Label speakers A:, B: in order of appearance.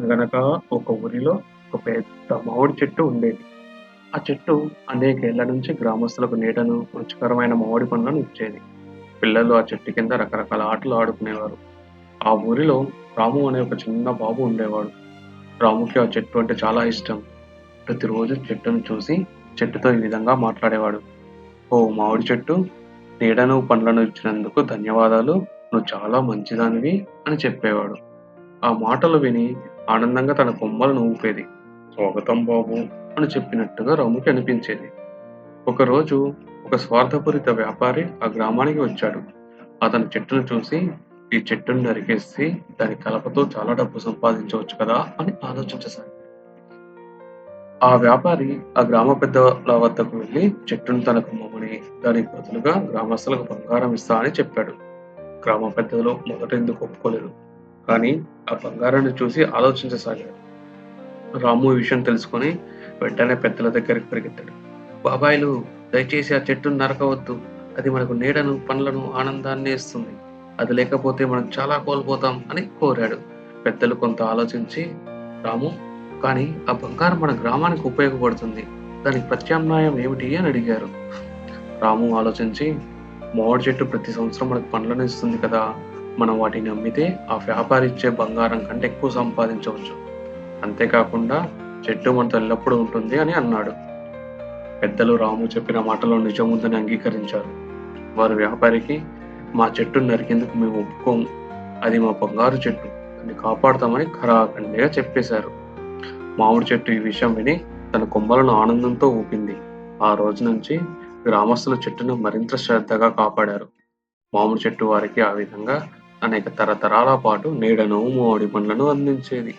A: అనగనగా ఒక ఊరిలో ఒక పెద్ద మామిడి చెట్టు ఉండేది. ఆ చెట్టు అనేకేళ్ల నుంచి గ్రామస్తులకు నీడను, రుచికరమైన మామిడి పండ్లను ఇచ్చేది. పిల్లలు ఆ చెట్టు కింద రకరకాల ఆటలు ఆడుకునేవారు. ఆ ఊరిలో రాము అనే ఒక చిన్న బాబు ఉండేవాడు. రాముకి ఆ చెట్టు అంటే చాలా ఇష్టం. ప్రతిరోజు చెట్టును చూసి చెట్టుతో ఈ విధంగా మాట్లాడేవాడు. "ఓ మామిడి చెట్టు, నీడను, పండ్లను ఇచ్చినందుకు ధన్యవాదాలు. నువ్వు చాలా మంచిదానివి" అని చెప్పేవాడు. ఆ మాటలు విని ఆనందంగా తన కొమ్మలను ఊపేది. "స్వాగతం బాబూ" అని చెప్పినట్టుగా రాముకి అనిపించేది. ఒకరోజు ఒక స్వార్థపూరిత వ్యాపారి ఆ గ్రామానికి వచ్చాడు. అతను చెట్టును చూసి, "ఈ చెట్టును నరికేసి దాని కలపతో చాలా డబ్బు సంపాదించవచ్చు కదా" అని ఆలోచించసాగాడు. ఆ వ్యాపారి ఆ గ్రామ పెద్దల వద్దకు వెళ్లి చెట్టును తనకమ్మమని, దానికి బదులుగా గ్రామస్తులకు బంగారం ఇస్తా అని చెప్పాడు. గ్రామ పెద్దలు మొదట ఎందుకు ఒప్పుకోలేదు. కానీ ఆ బంగారాన్ని చూసి ఆలోచించసాగారు. రాము ఈ విషయం తెలుసుకొని వెంటనే పెద్దల దగ్గరికి పరిగెత్తాడు. "బాబాయిలు, దయచేసి ఆ చెట్టును నరకవద్దు. అది మనకు నీడను, పండ్లను, ఆనందాన్ని ఇస్తుంది. అది లేకపోతే మనం చాలా కోల్పోతాం" అని కోరాడు. పెద్దలు కొంత ఆలోచించి, "రాము, కానీ ఆ బంగారం మన గ్రామానికి ఉపయోగపడుతుంది. దానికి ప్రత్యామ్నాయం ఏమిటి" అని అడిగారు. రాము ఆలోచించి, "మామిడి చెట్టు ప్రతి సంవత్సరం మనకు పండ్లను ఇస్తుంది కదా! మనం వాటిని అమ్మితే ఆ వ్యాపారి ఇచ్చే బంగారం కంటే ఎక్కువ సంపాదించవచ్చు. అంతేకాకుండా చెట్టు మనతో ఎల్లప్పుడూ ఉంటుంది" అని అన్నాడు. పెద్దలు రాము చెప్పిన మాటలో నిజముందని అంగీకరించారు. వారు వ్యాపారికి, "మా చెట్టును నరికేందుకు మేము ఒప్పుకోము. అది మా బంగారు చెట్టు. దాన్ని కాపాడుతామని" ఖరాఖండిగా చెప్పేశారు. మామిడి చెట్టు ఈ విషయం విని తన కొమ్మలను ఆనందంతో ఊపింది. ఆ రోజు నుంచి గ్రామస్తులు చెట్టును మరింత శ్రద్ధగా కాపాడారు. మామిడి చెట్టు వారికి ఆ విధంగా అనేక తరతరాల పాటు నీడను, మామిడి పండ్లను అందించేది.